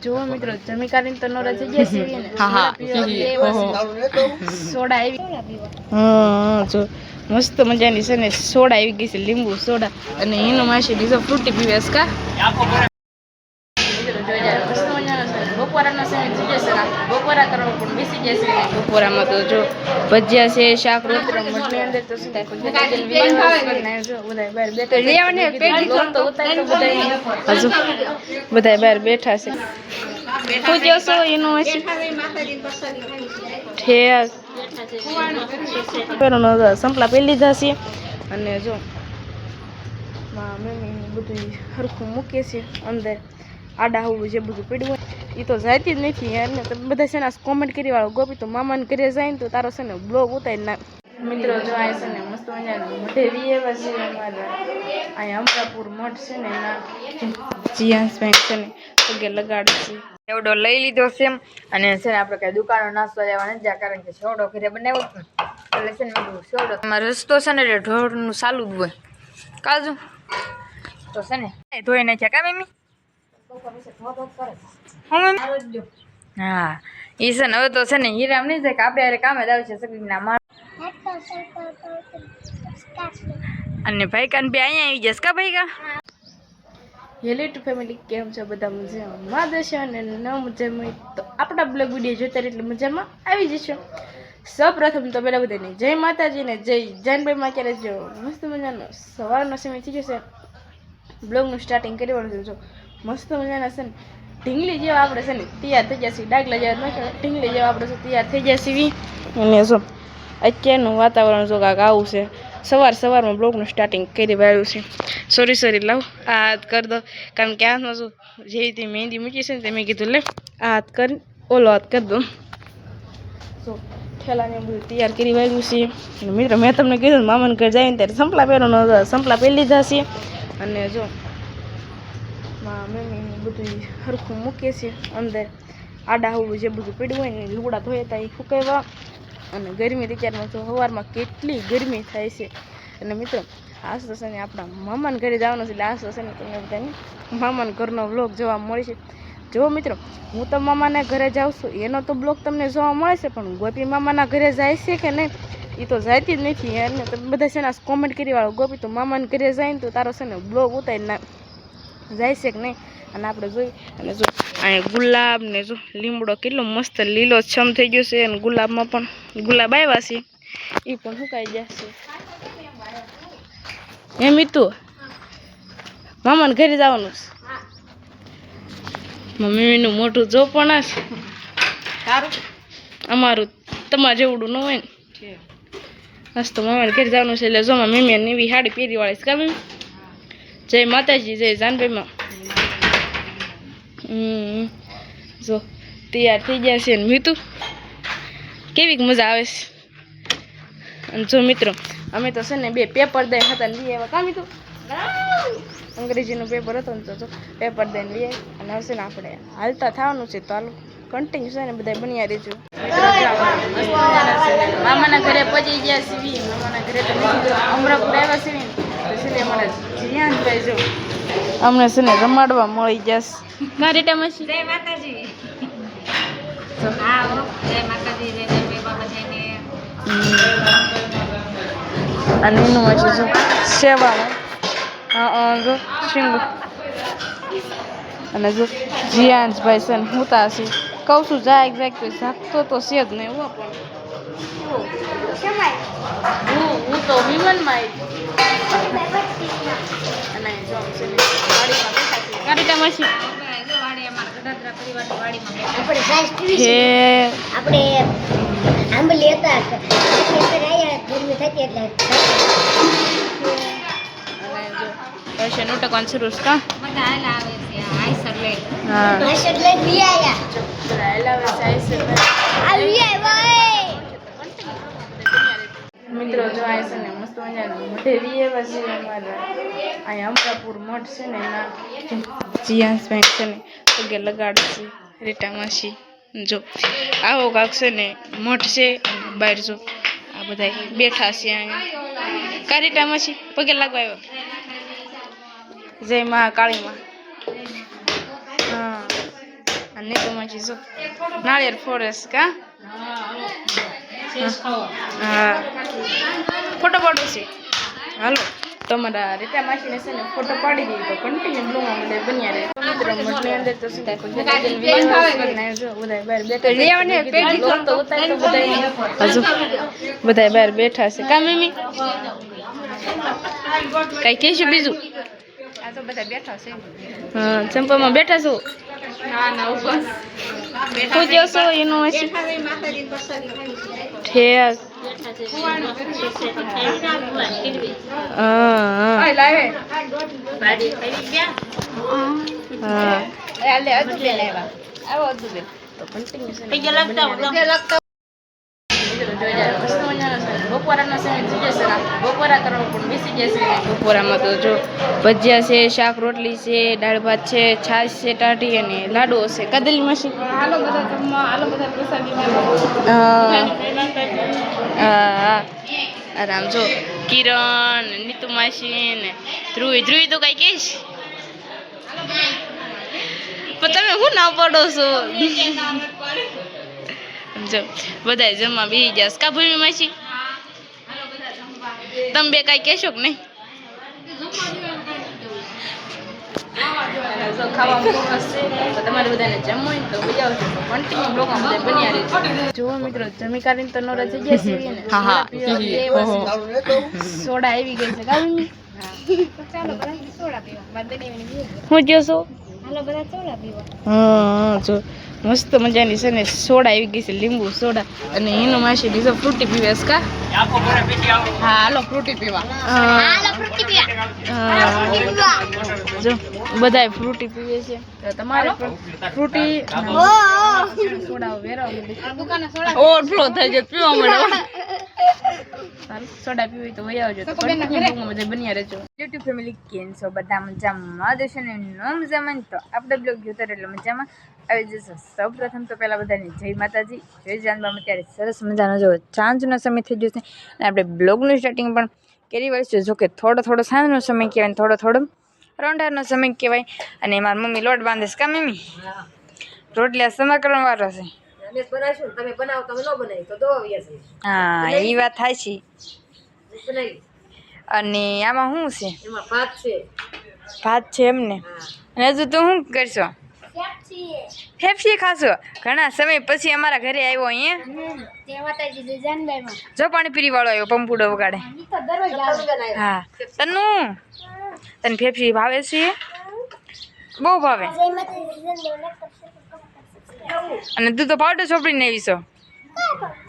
જો મિત્રો જમી કરીને તો નોરા જગ્યા સીવી ને સોડા આવી જો મસ્ત મજાની છે ને સોડા આવી ગઈ છે લીંબુ સોડા અને એનો માસી બીજો ફ્રૂટી પીવેસ કા બપોરાનો સમય થઈ જશે બપોરા કરવા પણ બેસી જશે બપોરામાં તો જો ભજીયા છે શાક રોટલી મટની અંદર તો શું થાય હજુ બધા બહાર બેઠા છે શું જોશો એનું હશે સંપલા પહેરી લીધા છે અને જો મમ્મી બધું હરખું મૂકે છે અંદર આડા હોવું જે બધું પડ્યું હોય એ તો જાતી જ નથી યાર તો બધા છે ને કોમેન્ટ કરી વાળો ગોપી તો મામાને ઘરે જાય ને તો તારો છે ને બ્લોગ ઉતારી નાખ મિત્રો જો આ છે ને મસ્ત મજાનું મઢેવી એવા છે અમારા અહીંયા અમરાપુર મઠ છે ને એના જીયાસ બેંક છે ને પગે લગાડે છે એવડો લઈ લીધો છે અને છે ને આપણે કઈ દુકાનો નાસ્તો લેવા નથી જ્યાં કારણ કે સેવડો ઘરે બનાવ્યો એટલે છે ને સેવડો અમારો રસ્તો છે ને એટલે ઢોરનું ચાલુ જ હોય કાજુ તો છે ને ધોઈ નાખ્યા કા મમ્મી હા એ છે ને હવે તો છે ને હીરામ નહીં જાય કે આપણે યારે કામે જ આવશે સગીના માર અને ભાઈ કાન બે અહીંયા આવી જશે કા ભાઈ કા હેલો ટુ ફેમિલી કેમ છો બધા મજામાં દેશો અને ન મજામાં તો આપણા બ્લોગ વિડીયો જોતા એટલે મજામાં આવી જશો સૌપ્રથમ તો પહેલાં બધાને જય માતાજી ને જય જાનભાઈમાં ક્યારે જો મસ્ત મજાનો સવારનો સમય થઈ જશે બ્લોગનું સ્ટાર્ટિંગ કરવાનું જો મસ્ત મજાના છે ને ઢીંગલી જેવા આપણે છે ને તૈયાર થઈ જશે ડાગલા જેવા ઢીંગલી જેવા આપણે છે તૈયાર થઈ જશે અને જો અત્યારનું વાતાવરણ જો કાંક આવું છે સવારમાં બ્લોગનું સ્ટાર્ટિંગ કરી વાળ્યું છે સોરી લાવ આ હાથ કરી દો કારણ કે હાથમાં શું જે રીતે મહેંદી મૂકી છે ને તે મેં કીધું લે આ હાથ કરી ઓલો હાથ કરી દો તો ઠેલાને બધું તૈયાર કરી વાળ્યું છે અને મિત્રો મેં તમને કીધું મામાને ઘર જાય ને ત્યારે સંપલા પહેરવાનો સંપલા પહેરી લીધા છે અને જો મમ્મી બધું હરખું મૂકે છે અંદર આડા હોવું જે બધું પડ્યું હોય ને લુગડા ધોયા હતા એ સુકાવ્યા અને ગરમી અત્યારમાં તો સવારમાં કેટલી ગરમી થાય છે અને મિત્રો આજ તો છે ને આપણા મામાને ઘરે જવાનું છે એટલે આજ તો છે ને તમને બધાને મામાના ઘરનો બ્લોગ જોવા મળે છે જો મિત્રો હું તો મામાના ઘરે જાઉં છું એનો તો બ્લોગ તમને જોવા મળે છે પણ ગોપી મામાના ઘરે જાય છે કે નહીં એ તો જાતી જ નથી અને તો બધા છે ને કોમેન્ટ કરી વાળો ગોપી તો મામાને ઘરે જાય ને તો તારો છે ને બ્લોગ ઉતારી નાખ જાય છે કે નહીં અને આપણે જોઈ અને જો અહીંયા ગુલાબ ને જો લીમડો કેટલો મસ્ત લીલો છમ થઈ ગયો છે અને ગુલાબમાં પણ ગુલાબ આવ્યા છે એ પણ સુકાઈ જશે એમ તું મામાને ઘરે જવાનું છે મમ્મીનું મોટું જો પણ છે સારું અમારું તમારે જેવડું ન હોય ને બસ તો મામાને ઘરે જવાનું છે એટલે જો મમ્મી એવી સાડી પહેરી વાળી છે કા મમ્મી જય માતાજી જય જાનભાઈમાં જો તૈયાર થઈ ગયા છે ને મીતુ કેવી મજા આવે છે અને જો મિત્રો અમે તો છે ને બે પેપર દઈ હતા ને લઈ આવ્યા કામ મીતુ અંગ્રેજીનું પેપર હતું ને તો પેપર દઈને લઈ આવી અને હવે છે ને આપણે હાલતા થવાનું છે તો હાલો કન્ટિન્યુ છે ને બધા બન્યા રહેજો મામાના ઘરે પહોંચી ગયા સીવી મામાના ઘરે તો અમરાપુર આવ્યા સીવી છે ને અમારા જીયાનભાઈ જો અમને છે ને રમાડવા મળી જશે ના રેટા મશી જય માતાજી હા જય માતાજી જય બાબાજીને અને એનું મશી જો સેવાનું હા જો શીંગું અને જો જીયાનભાઈ છે ને હુતા છે કહું છું જાય તો જાગતો તો છે જ નહીં હું હું તો વિમાનમાં અને જો ગાડીમાં મશી આપણે આંબલી હતા ગરમી થતી એટલે पैसे नोट कौन से रुस्का મિત્રો જો આ છે ને મસ્ત મજાનું મઢેવી એવા છે અમારા અહીંયા અમરાપુર મઠ છે ને એના જીયાસ બેંક છે ને પગે લગાડે છે રીટા માસી જો આવો કાક છે ને મઠ છે બહાર જો આ બધા બેઠા છે અહીંયા કા રીટા માસી પગે લાગવા આવ્યો જય મા કાળી માં હા અને તો માછી જો નાળિયેર ફોરેસ કા હા ફોટો પાડું છે હાલો તમારા રીટા માસીને છે ને ફોટો પાડી દીધો તો કન્ટિન્યુ બ્લોગમાં બધા બન્યા રહે તો મિત્રો મટની અંદર તો શું થાય જો બધા બહાર બેઠા તો ઉતાર તો બધા હજુ બધા બહાર બેઠા છે કા મમ્મી કઈ કહીશું બીજું આ તો બધા બેઠા છે હા ચંપામાં બેઠા છો શું કહો છો એનું હશે ઠેક બપોરાનો સમય થઈ જશે બપોરા કરવા પણ બેસી જશે બપોરામાં તો જો ભજીયા છે શાક રોટલી છે દાળ ભાત છે છાશ છે ટાઢી અને લાડુ હશે કદલી માસી હાલો બધા પ્રસાદીમાં હા આરામ જો કિરણ નીતુ માસી ને ધ્રુવી તો કઈ કહીશ પણ તમે શું ના પડો છો જો બધા જમવા બેસી જશે કા ભૂમિ માસી તમે બે કઈ કહેશો કે નહીં તમારે બધાને જમવું હોય તો મજા આવશે તો કન્ટિન્યુ બ્લોગમાં બધા બન્યા રહેજો જો મિત્રો જમી કરીને તો નોરા થઈ ગયા છે ને સોડા આવી ગઈ છે કાવી ચાલો બધા સોડા પીવા હું જોશો હાલો બધા સોડા પીવા હા જો મસ્ત મજાની છે ને સોડા આવી ગઈ છે લીંબુ સોડા અને એનો માસી દીધો ફ્રૂટી પીવે છે કા હા હાલો ફ્રૂટી પીવા જો બધાય ફ્રૂટી પીવે છે તો તમારે ફ્રૂટી સોડા વેરાવ દુકાને સોડા ઓવરફ્લો થઈ જાય પીવા મળે સારું સોડા પીવી તો વહી આવજો તો બધા બન્યા રહેજો યુટ્યુબ ફેમિલી કેમ છો બધા મજામાં દેશે ને ન મજામાં તો આપણે બ્લોગ જોતા એટલે મજામાં આવી જશે સૌ પ્રથમ તો પહેલાં બધાને જય માતાજી જય જાનબામાં ત્યારે સરસ મજાનો જો સાંજનો સમય થઈ જશે અને આપણે બ્લોગનું સ્ટાર્ટિંગ પણ કરી વળીશું જો કે થોડો સાંજનો સમય કહેવાય ને થોડો રોંઢાનો સમય કહેવાય અને મારી મમ્મી લોટ બાંધે છે કા મમ્મી રોટલા સમા કરવા વાળો છે હા એ વાત થાય છે અને આમાં શું છે ભાત છે એમને અને હજુ તું શું કરશો ફેફસી ખાશો ઘણા સમય પછી અમારા ઘરે આવ્યો અહીંયા જો પાણી પીરી વાળો આવ્યો પંપુડો વગાડે હા તને ફેફસી ભાવે છે બહુ ભાવે અને તું તો પાવડર ચોપડીને આવી છો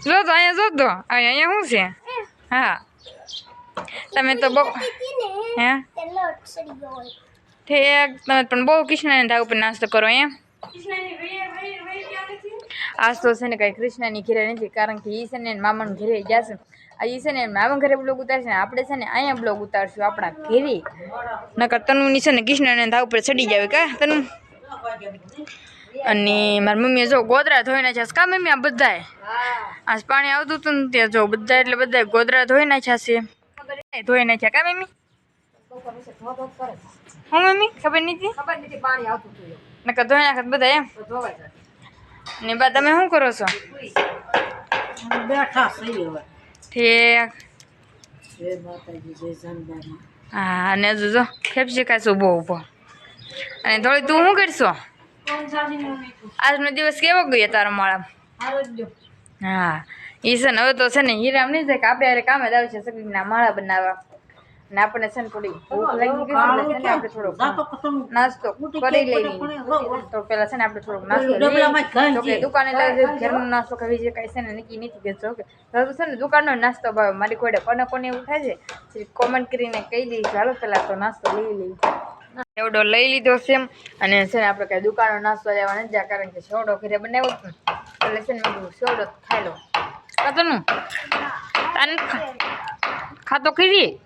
જો તો અહીંયા શું છે હા તમે તો બહુ હે ઠેક તમે પણ બહુ કૃષ્ણના ધાગ ઉપર નાસ્તો કરો એમ આજ તો છે ને કઈ કૃષ્ણની ઘરે નથી કારણ કે એ છે ને મામાના ઘરે ગયા છે એ છે ને મામા ઘરે બ્લોગ ઉતારશે ને આપણે છે ને અહીંયા બ્લોગ ઉતારશું આપણા ઘરે નકર તનુની છે ને કૃષ્ણના ધાગ ઉપર ચડી જાવે કા તનુ અને મારી મમ્મીએ જો ગોદરા ધોઈ નાખ્યા કા મમ્મી આ બધાય આજ પાણી આવતું હતું ને ત્યાં જો બધા એટલે બધા ગોદરા ધોઈ નાખ્યા છે ધોઈ નાખ્યા કા મમ્મી હું મમ્મી ખબર નથી પાણી આવતું હતું નકર ધોઈ નાખત બધા એમ ને બા તમે શું કરો છો ઠીક હા અને હજુ જો ફેફસી ખાશું ઊભો અને થોડી તું શું કરશો આજનો દિવસ કેવો ગયો તારા માળા હા એ છે ને હવે તો છે ને હીરામ નહીં થાય કે આપણે અરે કામે જ આવે છે સગડીના માળા બનાવવા ને આપણે છે ને થોડી ભૂખ લાગી ગઈ છે ને આપણે થોડોક નાસ્તો કરી લઈએ તો પેલા છે ને આપણે થોડોક નાસ્તો લઈએ દુકાને ઘરનો નાસ્તો ખાવી જે કાંઈ છે ને નક્કી નથી કે જો કે છે ને દુકાનનો નાસ્તો ભાવે મારી કોઈને કોને એવું થાય છે કોમેન્ટ કરીને કહી દઈશ ચાલો પેલા તો નાસ્તો લઈ લઈએ સેવડો લઈ લીધો છે અને છે ને આપણે કઈ દુકાનનો નાસ્તો લેવા નથી જાય કારણ કે સેવડો ઘરે બનાવ્યો એટલે છે ને મેં સેવડો ખાઈ લો કાતોનું ખાતો ખરી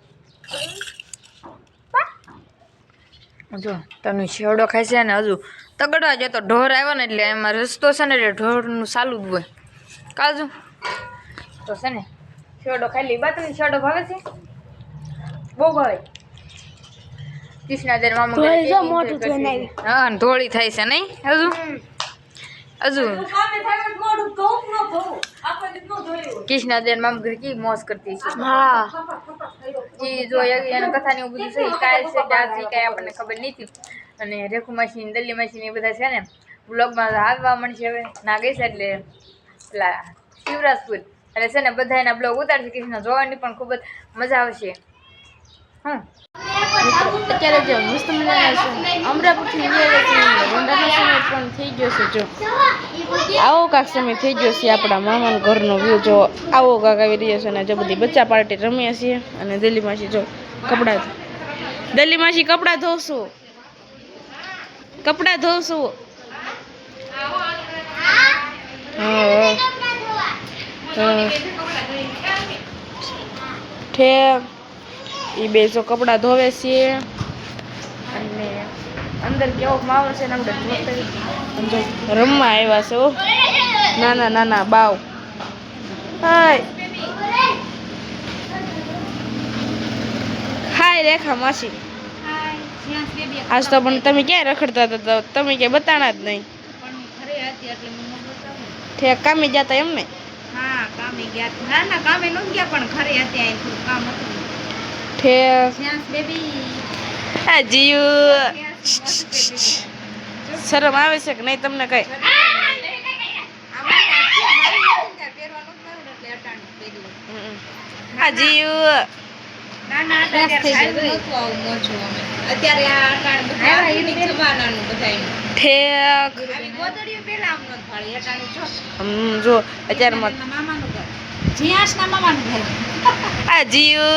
જો તમે શેવડો ખાય છે ને હજુ તગડવા જતો ઢોર આવ્યો ને એટલે એમાં રસ્તો છે ને એટલે ઢોરનું ચાલુ જ હોય કાજુ તો છે ને શેવડો ખાઈ લી બા તમને શેવડો ભાવે છે બહુ ભાવે કૃષ્ણાદેવ મામા હા ધોળી થાય છે નહીં હજુ હજુ કૃષ્ણાબેન મામ ઘર કી મોજ કરતી છે હા ઈ જો એને કથા ને એવું બધું છે કાલ છે કે આજ છે કાંઈ આપણને ખબર નથી અને રેખુ મશીન દલ્લી મશીન એ બધા છે ને બ્લોગમાં આવવા મળશે હવે ના ગઈ છે એટલે પેલા શિવરાજપુર એટલે છે ને બધા એના બ્લોગ ઉતારશે કૃષ્ણ જોવાની પણ ખૂબ જ મજા આવશે અત્યારે જો મસ્ત મજાના છે અમરાપુરથી રોંડાનો સમય પણ થઈ ગયો છે જો આવો કાંક સમય થઈ ગયો છે આપણા મામાના ઘરનો વ્યૂ જો આવો કાંક આવી રહ્યો છે અને જો બધી બચ્ચા પાર્ટી રમીએ છીએ અને દિલ્હી માસી જો કપડાં દિલ્હી માસી કપડાં ધોશું ઠેક એ બે જો કપડાં ધોવે છે અને અંદર કેવો માહોલ છે ને આપણે રમવા આવ્યા છે નાના નાના બાવ હાય રેખા માસી આજ તો પણ તમે ક્યાં રખડતા હતા તમે ક્યાંય બતાણા જ નહીં ઠેક કામે જતા એમને હા કામે ગયા ના ના કામે ન ગયા પણ ઘરે હતી આ થોડું કામ હતું ઠેક શ્યાસ બેબી આ જીયુ શરમ આવે છે કે નહીં તમને કઈ આ જીયુ ના ના અત્યારે અત્યારે આ અટાણ બધા જમાનાનું બધાયનું ઠેક ગોદડીઓ પેલા આમ ન ફાળી અટાણે જો જો અત્યારે મત મામાનું ઘર જીયાસના મામાનું ઘર આ જીયુ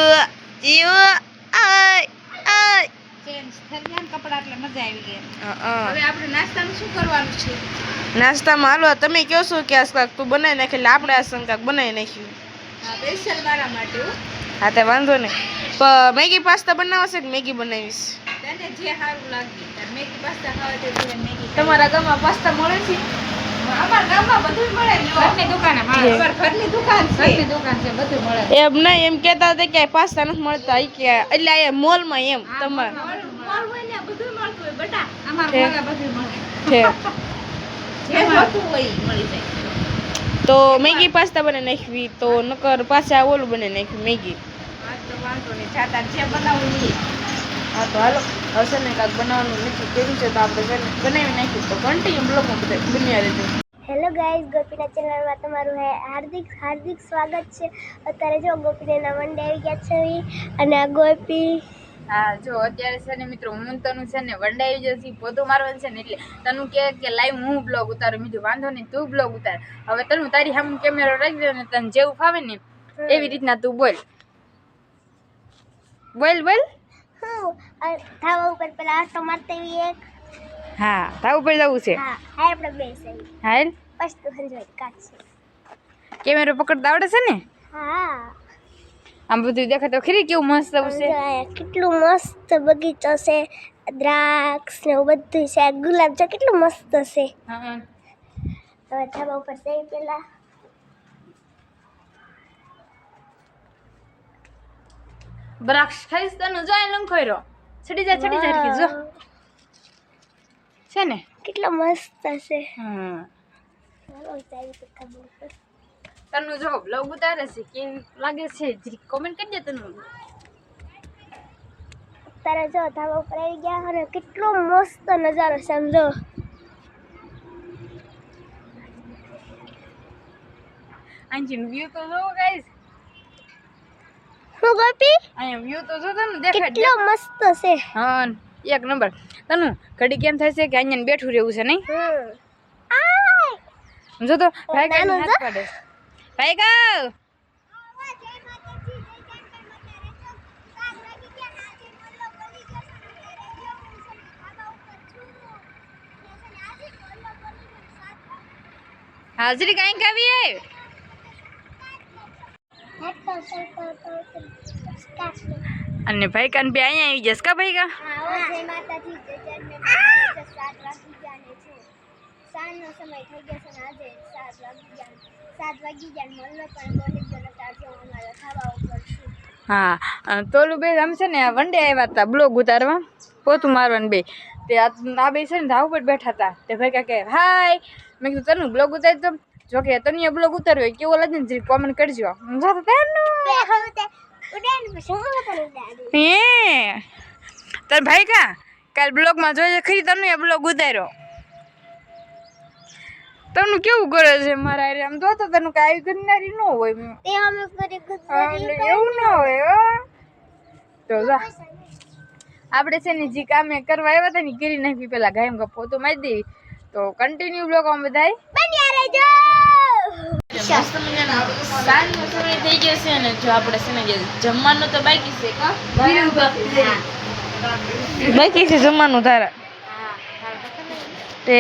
આય ચેન્જ થઈ ગયા ને કપડા એટલે મજા આવી ગઈ હા હવે આપણે નાસ્તાનું શું કરવાનું છે નાસ્તામાં હાલો તમે કહો છો કે આ કાંક તું બનાવી નાખી એટલે આપણે આ કાંક બનાવી નાખ્યું હા સ્પેશિયલ મારા માટે હા તે વાંધો નહીં પણ મેગી પાસ્તા બનાવશે કે મેગી બનાવીશ તને જે સારું લાગે મેગી પાસ્તા ખાવા તો મેગી તમારા ગામમાં પાસ્તા મળે છે અમારા ગામમાં બધું મળે ઘરની દુકાને મળે ઘરની દુકાન છે બધું મળે એમ નહીં એમ કહેતા હતા કે પાસ્તા નથી મળતા ઈ કે એટલે આ મોલમાં એમ તમારે મોલ હોય ને બધું મળતું હોય બેટા અમારા મોલે બધું મળે છે જે મળતું હોય ઈ મળી જાય તો મેગી પાસ્તા બનાવી નાખવી તો નકર પાછા ઓલું બનાવી નાખ્યું મેગી આ તો વાંધો નહીં જાતા જે બનાવવું ઈ હા તો હાલો હશે ને કાંઈક બનાવવાનું નથી કર્યું છે તો આપણે બનાવી નાખ્યું તો કન્ટિન્યુ બ્લોગમાં બધા બન્યા રહેજો હેલો ગાઈઝ ગોપીના ચેનલમાં તમારું હાર્દિક સ્વાગત છે અત્યારે જો ગોપીના વન ડે આવી ગયા છે અને આ ગોપી હા જો અત્યારે છે ને મિત્રો હું તનું છે ને વંડાઈ જશે પોતું મારવાનું છે ને એટલે તનું કે લાઈવ હું બ્લોગ ઉતારું બીજું વાંધો નહીં તું બ્લોગ ઉતાર હવે તનું તારી સામે કેમેરો રાખી દે ને તને જેવું ફાવે ને એવી રીતના તું બોલ ધાવા ઉપર પેલા આટો મારતી એક હા તાવ ઉપર જવું છે હા હા આપણે બે સહી હાલ પછી તું હંજોઈ કાઢશે કેમેરો પકડતા આવડે છે ને હા આમ બધું દેખાતો ખરી કેવું મસ્ત છે કેટલું મસ્ત બગીચો છે દ્રાક્ષ ને એવું બધું છે ગુલાબ જો કેટલું મસ્ત છે હા હવે ધાબા ઉપર જઈ પેલા દ્રાક્ષ ખાઈશ તને જાય લંખોયરો છડી જાય કે જો છે ને કેટલો મસ્ત છે હા ચાલો જાય તો ખબર પડે. તનું જો બ્લોગ ઉતારે છે કેવું લાગે છે જરી કોમેન્ટ કરી દે તનું તારે જો ધાબા ઉપર આવી ગયા અને કેટલો મસ્ત નજારો છે આમ જો આંજી વ્યૂ તો જો ગાઈસ હું ગોપી અહીંયા વ્યૂ તો જો તને દેખાય કેટલો મસ્ત છે હા એક નંબર તનું ઘડી કેમ થાય છે કે અહીંયા બેઠું રહેવું છે નહીં જો તો ભાઈ કઈ નાનું હાથ પાડે ભાઈ ગા હાજરી કઈ કાવી અને ભાઈ કાન બે અહીંયા આવી જશે કા ભાઈ કા જય માતાજી જય જન્મે 7 વાગી ગયા ને જો સાંજનો સમય થઈ ગયો છે ને આજે 7 વાગી ગયા મળલો પણ કોલેજ જનો આજે અમારા ખાવા ઉપર છું હા તોલું બે આમ છે ને વન ડે આવ્યા હતા બ્લોગ ઉતારવા પોતું મારવાનું બે તે આ બે છે ને ધાવ પર બેઠા હતા તે ભાઈ કે હાય મેં કીધું તને બ્લોગ ઉતારી તો જો કે તને બ્લોગ ઉતાર્યો હોય કેવો લાગે ને કોમેન્ટ કરજો હું જાતો હે તાર ભાઈ કા કાલ બ્લોગમાં જોઈ ખરી તને બ્લોગ ઉતાર્યો તને કેવું કરે છે મારા આમ તો તને કાંઈ કરનારી ન હોય એવું ન હોય તો જા આપણે છે ને જે કામે કરવા આવ્યા હતા ને કરી નાખી પેલા ગાયમ કા ફોટો મારી દેવી તો કન્ટિન્યુ બ્લોગ અમે બધાય મસ્ત મજાનો સાંજનો સમય થઈ ગયો છે ને જો આપણે છે ને જમવાનું તો બાકી છે બાકી છે જમવાનું તારા તે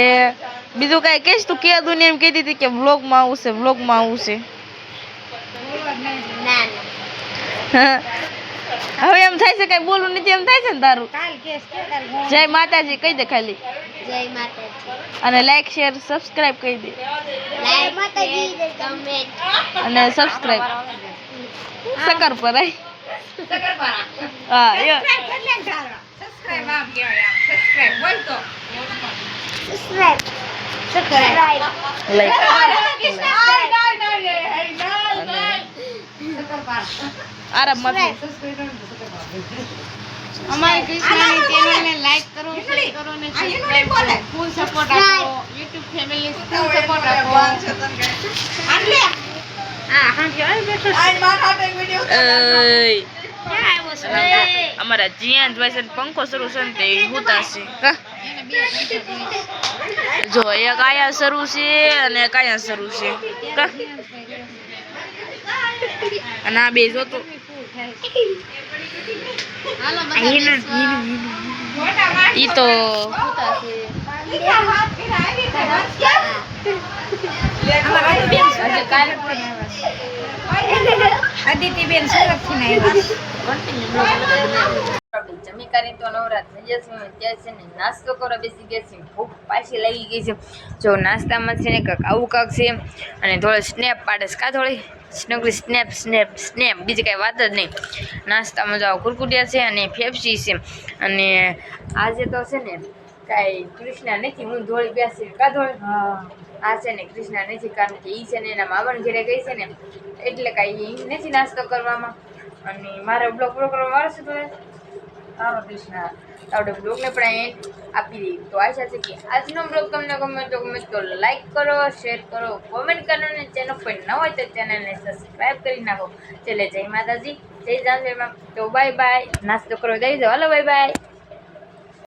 બીજું કાંઈ કહીશ તું કે દુનિયા એમ કહેતી હતી કે વ્લોગમાં આવશે હવે એમ થાય છે કઈ બોલવું નથી એમ થાય છે ને તારું જય માતાજી કહી દે ખાલી જય માતાજી અને લાઈક શેર સબસ્ક્રાઇબ કરી દે લાઈક માતાજી કમેન્ટ અને સબસ્ક્રાઇબ સકર પર હા યો સબસ્ક્રાઇબ આપ ગયા સબસ્ક્રાઇબ બોલ તો સબસ્ક્રાઇબ લાઈક આરામ મત અમારી કૃષ્ણાની ચેનલને લાઈક કરો શેર કરો ને સબસ્ક્રાઇબ કરો ફૂલ સપોર્ટ આપો YouTube ફેમિલી ફૂલ સપોર્ટ આપો આટલે અમારા જીયાન ભાઈ છે પંખો શરૂ છે ને તે હુતા છે જો એક આયા શરૂ છે અને એક આયા શરૂ છે અને આ બે જોતો ઈ તો હુતા છે અદિતિબેન સુરતથી જમી કરીને તો નવરાત થઈ જશે ત્યાં છે ને નાસ્તો કરવા બેસી ગયા છે ભૂખ પાછી લાગી ગઈ છે જો નાસ્તામાં છે ને કાંક આવું કાંક છે અને થોડે સ્નેપ પાડે છે કા થોડી સ્નગલી સ્નેપ બીજી કાંઈ વાત જ નહીં નાસ્તામાં જો કુરકુરિયા છે અને ફેફસી છે અને આજે તો છે ને કાંઈ કૃષ્ણા નથી હું ધોળી બેસી કા ધોળી આ છે ને કૃષ્ણા નથી કારણ કે એ છે ને એના મામાને ઘરે ગઈ છે ને એટલે કાંઈ નથી નાસ્તો કરવામાં અને મારે બ્લોગ કરવા મારો છે તો સારો કૃષ્ણા આપણે બ્લોગને પણ અહીં આપી દઈએ તો આશા છે કે આજનો બ્લોગ તમને ગમે તો લાઈક કરો શેર કરો કોમેન્ટ કરો અને ચેનલ પર ન હોય તો ચેનલને સબસ્ક્રાઈબ કરી નાખો ચલે જય માતાજી જય જાનવેમાં તો બાય બાય નાસ્તો કરો જઈ જાઓ હાલો બાય બાય